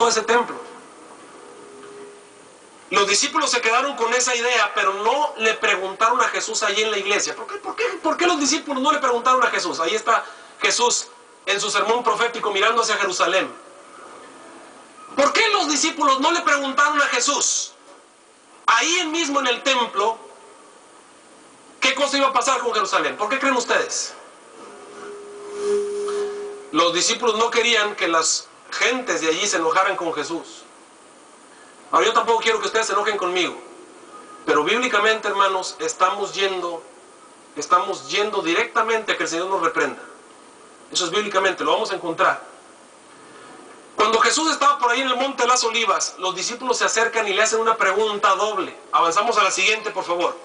a ese templo. Los discípulos se quedaron con esa idea, pero no le preguntaron a Jesús allí en la iglesia. ¿Por qué los discípulos no le preguntaron a Jesús? Ahí está Jesús en su sermón profético mirando hacia Jerusalén. ¿Por qué los discípulos no le preguntaron a Jesús ahí mismo en el templo qué cosa iba a pasar con Jerusalén? ¿Por qué creen ustedes? Los discípulos no querían que las gentes de allí se enojaran con Jesús. Ahora, yo tampoco quiero que ustedes se enojen conmigo, pero bíblicamente, hermanos, estamos yendo directamente a que el Señor nos reprenda. Eso es bíblicamente, lo vamos a encontrar. Cuando Jesús estaba por ahí en el monte de las Olivas, los discípulos se acercan y le hacen una pregunta doble. Avanzamos a la siguiente, por favor.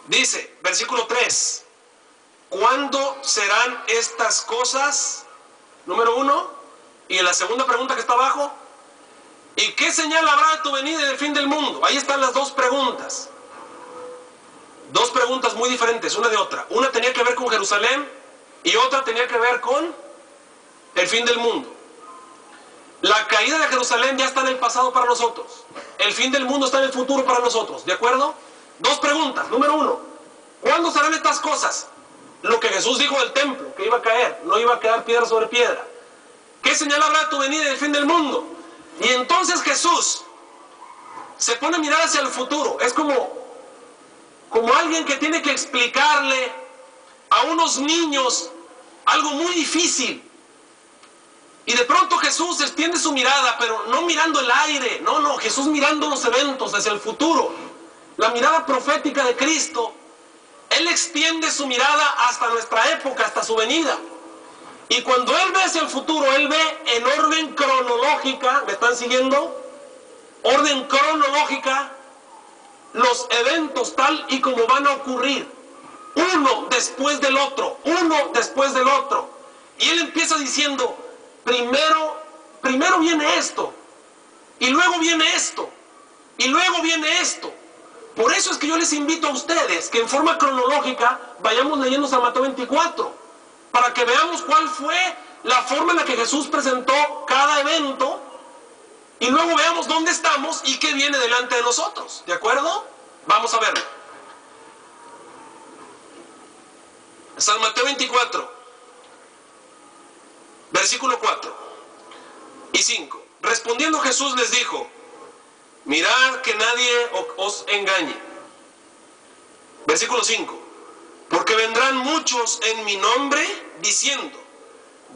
Dice, versículo 3, ¿cuándo serán estas cosas? Número 1, y en la segunda pregunta que está abajo, ¿y qué señal habrá de tu venida y del fin del mundo? Ahí están las dos preguntas. Dos preguntas muy diferentes, una de otra. Una tenía que ver con Jerusalén y otra tenía que ver con el fin del mundo. La caída de Jerusalén ya está en el pasado para nosotros. El fin del mundo está en el futuro para nosotros. ¿De acuerdo? Dos preguntas. Número 1, ¿cuándo serán estas cosas? Lo que Jesús dijo del templo, que iba a caer, no iba a quedar piedra sobre piedra. ¿Qué señal habrá de tu venida y del fin del mundo? Y entonces Jesús se pone a mirar hacia el futuro. Es como alguien que tiene que explicarle a unos niños algo muy difícil. Y de pronto Jesús extiende su mirada, pero no mirando el aire. No, Jesús mirando los eventos hacia el futuro. La mirada profética de Cristo. Él extiende su mirada hasta nuestra época, hasta su venida. Y cuando Él ve hacia el futuro, Él ve en orden cronológica, ¿me están siguiendo? Orden cronológica, los eventos tal y como van a ocurrir, uno después del otro, uno después del otro. Y Él empieza diciendo, primero viene esto, y luego viene esto, y luego viene esto. Por eso es que yo les invito a ustedes que en forma cronológica vayamos leyendo San Mateo 24, para que veamos cuál fue la forma en la que Jesús presentó cada evento, y luego veamos dónde estamos y qué viene delante de nosotros. ¿De acuerdo? Vamos a verlo. San Mateo 24, versículo 4 y 5. Respondiendo Jesús les dijo, mirad que nadie os engañe. Versículo 5. Porque vendrán muchos en mi nombre diciendo,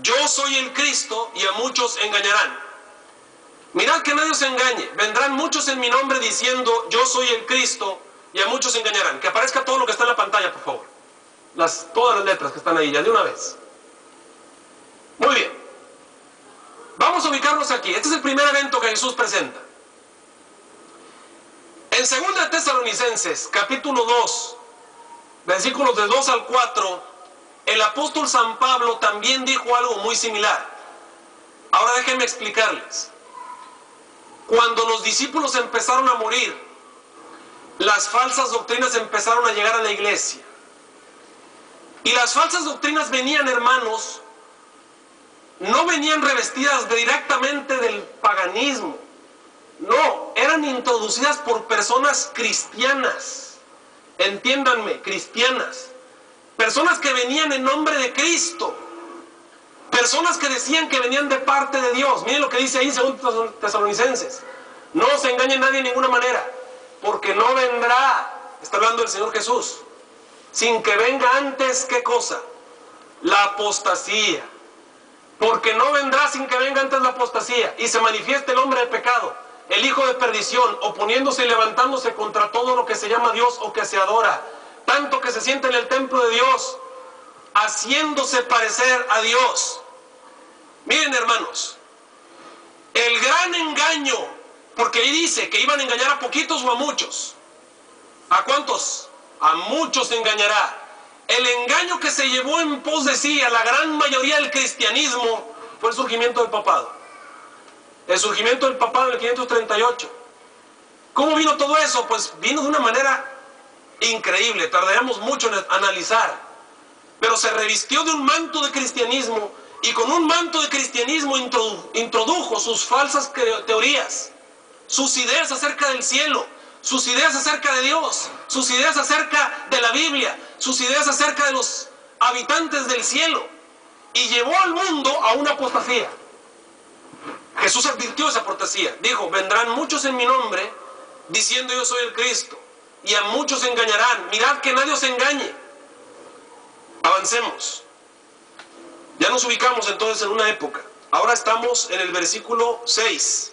yo soy el Cristo, y a muchos engañarán. Mirad que nadie os engañe. Vendrán muchos en mi nombre diciendo, yo soy el Cristo, y a muchos engañarán. Que aparezca todo lo que está en la pantalla, por favor. Todas las letras que están ahí, ya de una vez. Muy bien. Vamos a ubicarnos aquí. Este es el primer evento que Jesús presenta. En 2 Tesalonicenses, capítulo 2, versículos de 2 al 4, el apóstol San Pablo también dijo algo muy similar. Ahora déjenme explicarles. Cuando los discípulos empezaron a morir, las falsas doctrinas empezaron a llegar a la iglesia. Y las falsas doctrinas venían, hermanos, no venían revestidas directamente del paganismo. No, eran introducidas por personas cristianas. Entiéndanme, cristianas. Personas que venían en nombre de Cristo. Personas que decían que venían de parte de Dios. Miren lo que dice ahí en 2 Tesalonicenses. No se engañe nadie de ninguna manera, porque no vendrá, está hablando el Señor Jesús, sin que venga antes, ¿qué cosa? La apostasía. Porque no vendrá sin que venga antes la apostasía y se manifieste el hombre de pecado, el hijo de perdición, oponiéndose y levantándose contra todo lo que se llama Dios o que se adora, tanto que se siente en el templo de Dios, haciéndose parecer a Dios. Miren, hermanos, el gran engaño, porque ahí dice que iban a engañar a poquitos o a muchos. ¿A cuántos? A muchos engañará. El engaño que se llevó en pos de sí a la gran mayoría del cristianismo fue el surgimiento del papado. El surgimiento del papado en el 538. ¿Cómo vino todo eso? Pues vino de una manera increíble, tardaríamos mucho en analizar. Pero se revistió de un manto de cristianismo y con un manto de cristianismo introdujo sus falsas teorías, sus ideas acerca del cielo, sus ideas acerca de Dios, sus ideas acerca de la Biblia, sus ideas acerca de los habitantes del cielo, y llevó al mundo a una apostasía. Jesús advirtió esa apostasía. Dijo: vendrán muchos en mi nombre diciendo yo soy el Cristo, y a muchos engañarán. Mirad que nadie os engañe. Avancemos. Ya nos ubicamos entonces en una época. Ahora estamos en el versículo 6.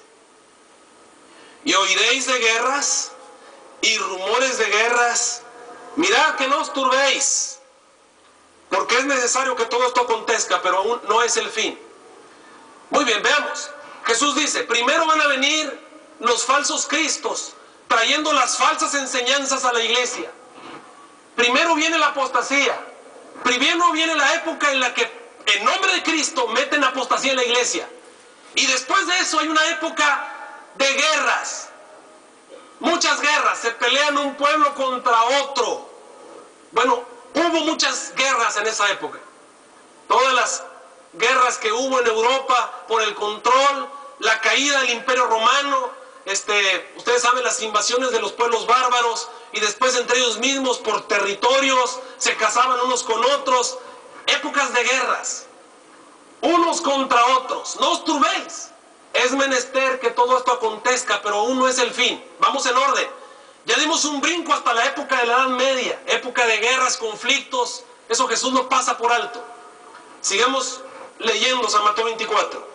Y oiréis de guerras y rumores de guerras. Mirad que no os turbéis, porque es necesario que todo esto acontezca, pero aún no es el fin. Muy bien, veamos. Jesús dice: primero van a venir los falsos cristos, trayendo las falsas enseñanzas a la iglesia. Primero viene la apostasía. Primero viene la época en la que en nombre de Cristo meten apostasía en la iglesia. Y después de eso hay una época de guerras. Muchas guerras. Se pelean un pueblo contra otro. Bueno, hubo muchas guerras en esa época. Todas las guerras que hubo en Europa por el control, la caída del Imperio Romano, ustedes saben, las invasiones de los pueblos bárbaros, y después entre ellos mismos por territorios se casaban unos con otros. Épocas de guerras, unos contra otros. No os turbéis, es menester que todo esto acontezca, pero aún no es el fin. Vamos en orden. Ya dimos un brinco hasta la época de la Edad Media, época de guerras, conflictos. Eso Jesús no pasa por alto. Sigamos leyendo San Mateo 24,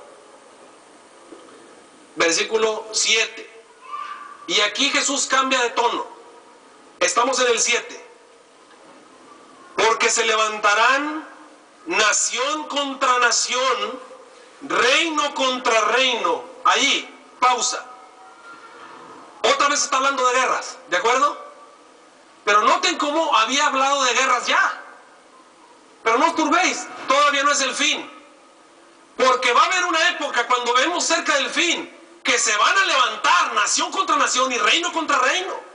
versículo 7. Y aquí Jesús cambia de tono. Estamos en el 7. Porque se levantarán nación contra nación, reino contra reino. Allí, pausa. Otra vez está hablando de guerras, ¿de acuerdo? Pero noten cómo había hablado de guerras ya. Pero no os turbéis, todavía no es el fin. Porque va a haber una época, cuando vemos cerca del fin, que se van a levantar nación contra nación y reino contra reino.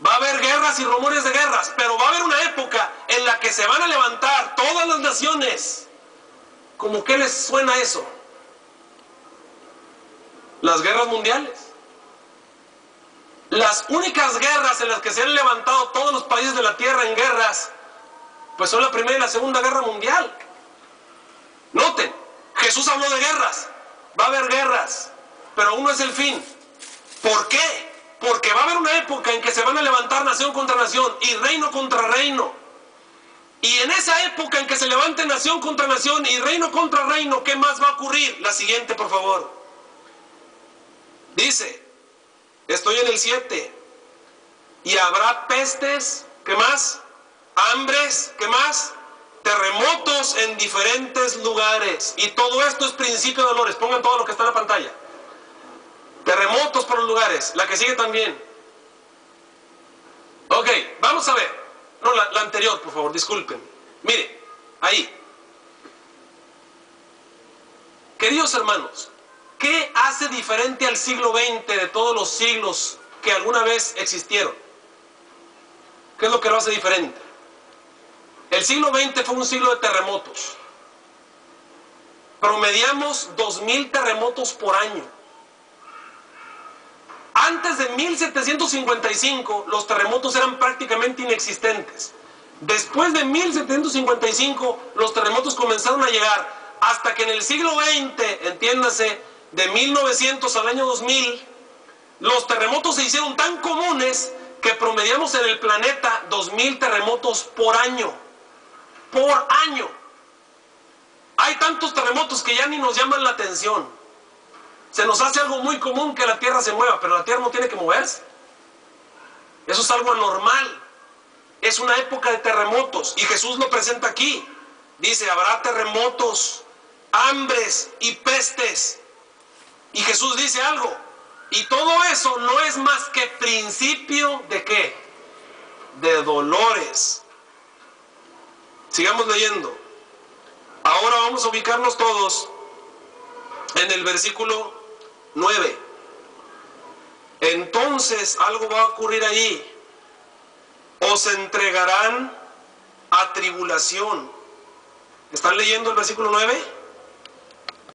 Va a haber guerras y rumores de guerras, pero va a haber una época en la que se van a levantar todas las naciones. ¿Cómo qué les suena eso? Las guerras mundiales. Las únicas guerras en las que se han levantado todos los países de la tierra en guerras, pues son la Primera y la Segunda Guerra Mundial. Noten, Jesús habló de guerras. Va a haber guerras, pero aún no es el fin. ¿Por qué? Porque va a haber una época en que se van a levantar nación contra nación y reino contra reino. Y en esa época en que se levante nación contra nación y reino contra reino, ¿qué más va a ocurrir? La siguiente, por favor. Dice, estoy en el 7. Y habrá pestes, ¿qué más? Hambres, ¿qué más? Terremotos en diferentes lugares. Y todo esto es principio de dolores. Pongan todo lo que está en la pantalla. Terremotos por los lugares. La que sigue también. Ok, vamos a ver. No, la anterior, por favor, disculpen. Mire, ahí. Queridos hermanos, ¿qué hace diferente al siglo XX de todos los siglos que alguna vez existieron? ¿Qué es lo que lo hace diferente? El siglo XX fue un siglo de terremotos. Promediamos 2000 terremotos por año. Antes de 1755, los terremotos eran prácticamente inexistentes. Después de 1755, los terremotos comenzaron a llegar, hasta que en el siglo XX, entiéndase, de 1900 al año 2000, los terremotos se hicieron tan comunes que promediamos en el planeta 2000 terremotos por año. Por año. Hay tantos terremotos que ya ni nos llaman la atención. Se nos hace algo muy común que la Tierra se mueva, pero la Tierra no tiene que moverse. Eso es algo anormal. Es una época de terremotos, y Jesús lo presenta aquí. Dice, habrá terremotos, hambres y pestes. Y Jesús dice algo, y todo eso no es más que principio ¿de qué? De dolores. Sigamos leyendo. Ahora vamos a ubicarnos todos en el versículo 9. Entonces algo va a ocurrir allí. Os entregarán a tribulación ¿Están leyendo el versículo 9?